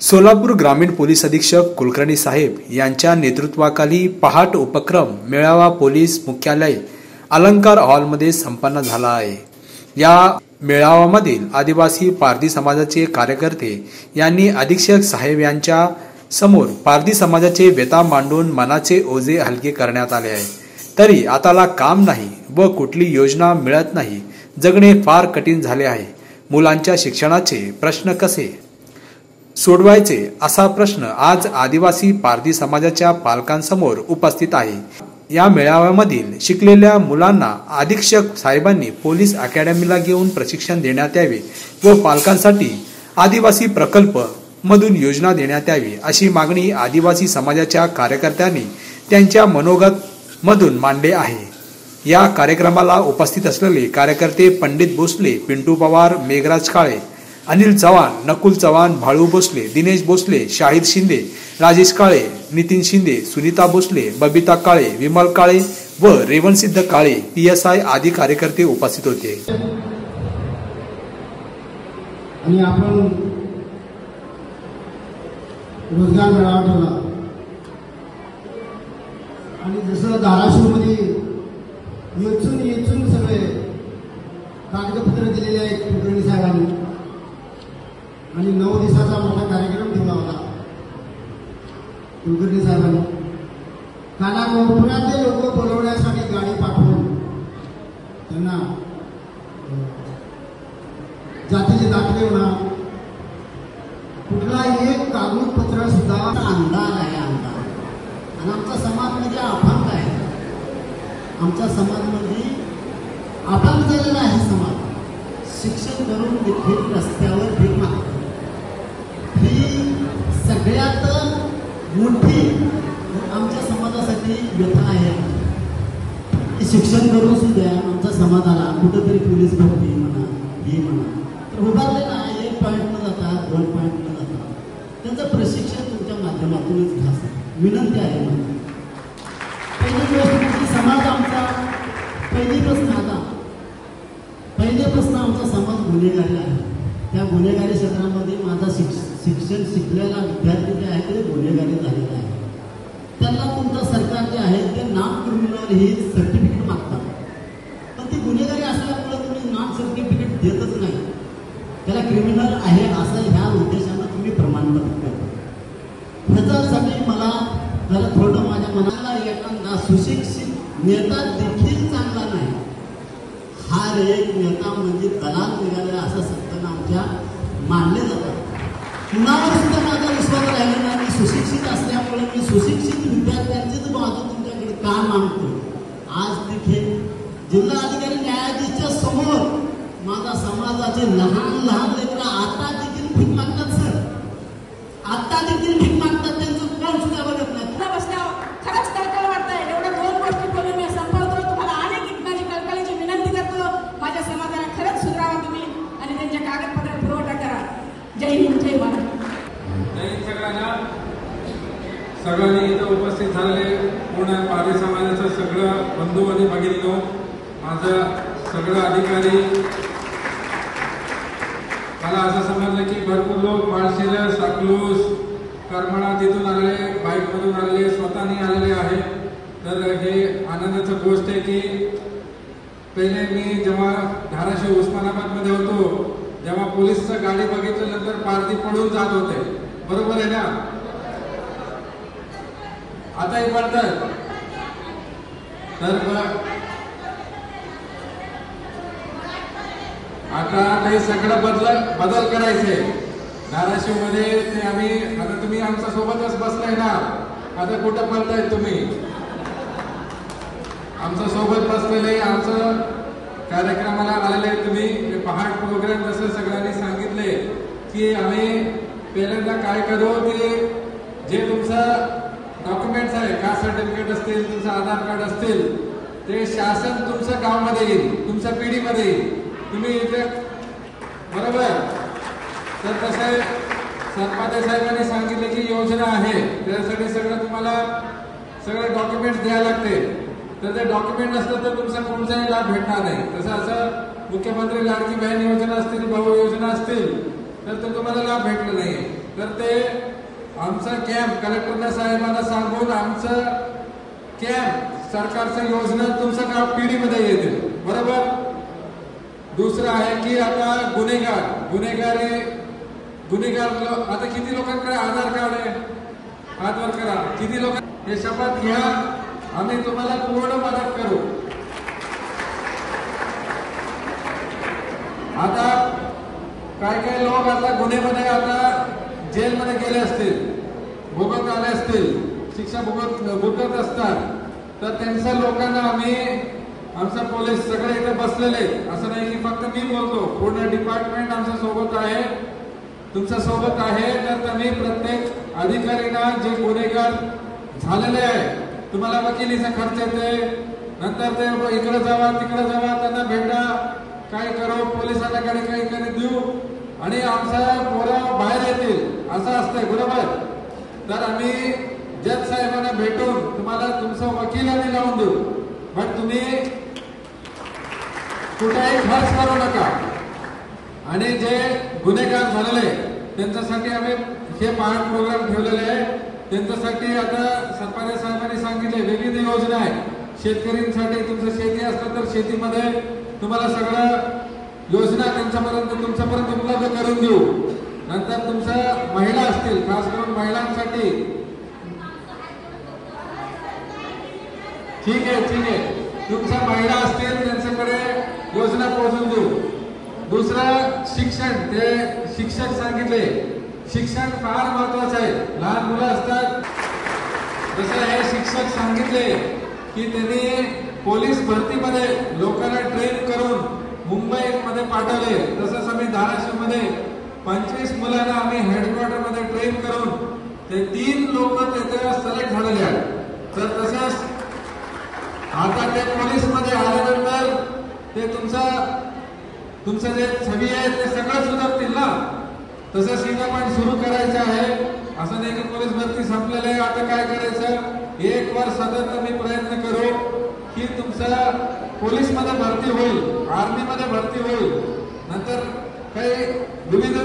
सोलापूर ग्रामीण पोलीस अधीक्षक कुलकर्णी साहेब यांच्या नेतृत्वाखाली पहाट उपक्रम मेळावा पोलीस मुख्यालय अलंकार हॉलमध्ये संपन्न झाला आहे। या मेळाव्यामधील आदिवासी पारधी समाजाचे कार्यकर्ते यांनी अधीक्षक साहेब यांच्या समोर पारधी समाजाचे व्यथा मांडून मनाचे ओझे हलके करण्यात आले आहे। तरी आताला काम नाही व कुठली योजना मिळत नाही, जगणे फार कठीण झाले आहे। मुलांच्या शिक्षणाचे प्रश्न कसे सोडवायचे असा प्रश्न आज आदिवासी पारधी समाजाच्या पालकांसमोर उपस्थित आहे। या मेळाव्यामधील शिकलेल्या मुलांना अधीक्षक साहेबांनी पोलीस अकॅडमीला घेऊन प्रशिक्षण देण्यात यावे व पालकांसाठी आदिवासी प्रकल्प मधून योजना देण्यात यावी अशी मागणी आदिवासी समाजाच्या कार्यकर्त्यांनी त्यांच्या मनोगत मधून मांडले आहे। या कार्यक्रमाला उपस्थित असलेले कार्यकर्ते पंडित भोसले, पिंटू पवार, मेघराज काळे, अनिल चव्हाण, नकुल चव्हाण, भाळू भोसले, दिनेश भोसले, शाहिद शिंदे, राजेश काळे, नितीन शिंदे, सुनीता भोसले, बबिता काळे, विमल काळे व रेवणसिद्ध काळे PSI आदी कार्यकर्ते उपस्थित होते। आणि आपण रोजगार मेळावा ठेवला आणि जसं धाराशिवमध्ये येचून सगळे कागदपत्र दिलेले आहेत कुलकर्णी साहेबांनी आणि 9 दिवसाचा मोठा कार्यक्रम ठेवला होता कुलकर्णी साहेबांनी। कानाकोपऱ्यातले लोक बोलवण्यासाठी गाडी पाठवून त्यांना जातीचे दाखले म्हणा कुठला एक कागदपत्र सुद्धा अंदाज आहे अंदाज। आणि आमचा समाज म्हणजे अपंग आहे, आमच्या समाजमध्ये अपंग झालेला आहे समाज। शिक्षण करून देखील रस्त्यावर भीक मागतो। ही सगळ्यात मोठी आमच्या समाजासाठी व्यथा आहे की शिक्षण करून सुद्धा आमच्या समाजाला कुठेतरी पोलीस भरती म्हणा हे म्हणा तर उभारले ना 1 पॉईंटनं जातात 2 पॉईंटनं जातात। त्यांचं प्रशिक्षण तुमच्या माध्यमातूनच घ्या, विनंती आहे मला। पहिली गोष्ट म्हणजे समाज आमचा पहिली प्रश्न आमचा समाज गुन्हेगारी आहे। त्या गुन्हेगारी क्षेत्रामध्ये माझा शिक्षण शिकलेला विद्यार्थी जे आहे ते गुन्हेगारी झालेला आहे। त्यांना तुमचं सरकार जे आहे ते नॉन क्रिमिनल ही सर्टिफिकेट मागतात, पण ती गुन्हेगारी असल्यामुळे तुम्ही नॉन सर्टिफिकेट देतच नाही, त्याला क्रिमिनल आहे असं ह्या उद्देशानं तुम्ही प्रमाणपत्र करता। ह्याच्यासाठी मला जरा थोडं माझ्या मनाला एखादा सुशिक्षित नेता देखील चांगला नाही, हा एक नेता म्हणजे दलाल निघाला असं सत्ताना आमच्या मानले जातात। कुणावर सुद्धा माझा विश्वास राहिला नाही। सुशिक्षित असल्यामुळे मी सुशिक्षित विद्यार्थ्यांचीच बाजू तुमच्याकडे का मांडतो। आज देखील जिल्हाधिकारी न्यायाधीशाच्या समोर माझा समाजाचे लहान लेकरं आता देखील भीक मागतात सर, आता देखील भीक मागतात, त्यांचं कोण सुद्धा बघत नाही। तुला बसल्यावर खरंच कळकळ वाटतंय। एवढ्या 2 गोष्टी बोलून मी संपवतो। तुम्हाला अनेक माझी कळकळीची विनंती करतो, माझ्या समाजाला खरंच सुधारावा तुम्ही आणि त्यांच्या कागदपत्र पुरवठा करा। जय हिंद, जय भारत। सगळ्यांनी इथं उपस्थित झालेले पूर्ण पारधी समाजाचं सगळं बंधू आणि भगिनींनो, माझं सगळं अधिकारी, मला असं समजलं की भरपूर लोक माळशिरस, साकलूस, करमाळा तिथून आलेले, बाईकमधून आलेले, स्वतःनी आलेले आहे। तर हे आनंदाची गोष्ट आहे की पहिले मी जेव्हा धाराशिव उस्मानाबादमध्ये होतो जेव्हा पोलीसचं गाडी बघितल्यानंतर पारधी पळून जात होते, बरोबर आहे ना? आताही पडतात। तर आता ते सगळं बदल करायचे धाराशिवमध्ये। ते आम्ही आता तुम्ही आमच्या सोबतच बसलाय ना, आता कुठं पडताय तुम्ही? आमच्या सोबत बसलेले, आमचं कार्यक्रमाला आलेले तुम्ही पहाट प्रोग्राम जसं सगळ्यांनी सांगितले की आम्ही पहिल्यांदा काय करू की जे तुमचं डॉक्युमेंट्स आहे, कास्ट सर्टिफिकेट असतील, तुमचं आधार कार्ड असतील, ते शासन तुमच्या गावामध्ये येईल, तुमच्या पिढीमध्ये येईल, तुम्ही इथे बरोबर। तर तसे सरपादे साहेबांनी सांगितले की योजना आहे, त्यासाठी सगळं तुम्हाला सगळे डॉक्युमेंट्स द्यायला लागते. तर ते डॉक्युमेंट नसलं तर तुमचा कोणताही लाभ भेटणार नाही. तसं असं मुख्यमंत्री लाडकी बहीण योजना असतील, भाऊ योजना असतील, तर तो तुम्हाला लाभ भेटला नाही. तर ते आमचा कॅम्प कलेक्टर साहेबांना सांगून आमचं कॅम्प सरकारच्या योजना तुमचं गाव पिढीमध्ये येतील. बरोबर. दुसरं आहे की आता गुन्हेगार आता किती लोकांकडे आधार कार्ड आहे? हात वर करा. किती लोक हे शपथ घ्या, आम्ही तुम्हाला पूर्ण मदत करू. आता काही लोक आता गुन्हेमध्ये आता जेलमध्ये गेले असतील, भोगत आले असतील, शिक्षा भोगत असतात, तर त्यांच्या लोकांना आम्ही आमचा पोलीस सगळे इथे बसलेले, असं नाही की फक्त मी बोलतो, पूर्ण डिपार्टमेंट आमच्या सोबत आहे, तुमच्या सोबत आहे. तर तुम्ही प्रत्येक अधिकाऱ्यांना जे गुन्हेगार झालेले आहे, तुम्हाला वकिलीचा खर्च येते, नंतर ते इकडे जावा तिकडे जावा, त्यांना भेटा, काय करू, पोलिसांना काही देऊ आणि आमचा पोरं बाहेर येतील असं असतंय. बरोबर. तर आम्ही जज साहेबांना भेटून तुम्हाला तुमचं वकील आम्ही लावून देऊ, पण तुम्ही कुठेही खर्च करू नका. आणि जे गुन्हेगार झालेले त्यांच्यासाठी आम्ही हे पहाट प्रोग्राम ठेवलेले आहे. त्यांच्यासाठी आता सरपादे साहेबांनी सांगितले विविध योजना आहे. शेतकऱ्यांसाठी तुमचं शेती असतं तर शेतीमध्ये तुम्हाला सगळं योजना तुमच्यापर्यंत उपलब्ध करून देऊ. नंतर तुमच्या महिला असतील, खास करून महिलांसाठी ठीक आहे, तुमच्या महिला असतील त्यांच्याकडे योजना पोहोचून देऊ. दुसरं शिक्षण, ते शिक्षक सांगितले शिक्षण फार महत्वाचं आहे. लहान मुलं असतात, जसं हे शिक्षक सांगितले की त्यांनी पोलीस भरतीमध्ये लोकांना ट्रेन करून मुंबईमध्ये पाठवले. तसंच आम्ही धाराशिवमध्ये 25 मुलांना आम्ही हेडक्वार्टरमध्ये ट्रेन करून ते 3 लोक तिथे सिलेक्ट झालेले आहेत. तर तसंच आता ते पोलीस मध्ये आल्यानंतर ते तुमचं जे छबी आहे ते सगळं सुधारतील ना. तसं सीधं पण सुरू करायचं आहे. असं नाही की पोलीस भरती संपलेलं आहे आता काय करायचं. 1 वर्ष सतत आम्ही प्रयत्न करू की तुमचा पोलीस मध्ये भरती होईल, आर्मी मध्ये भरती होईल, नंतर काही विविध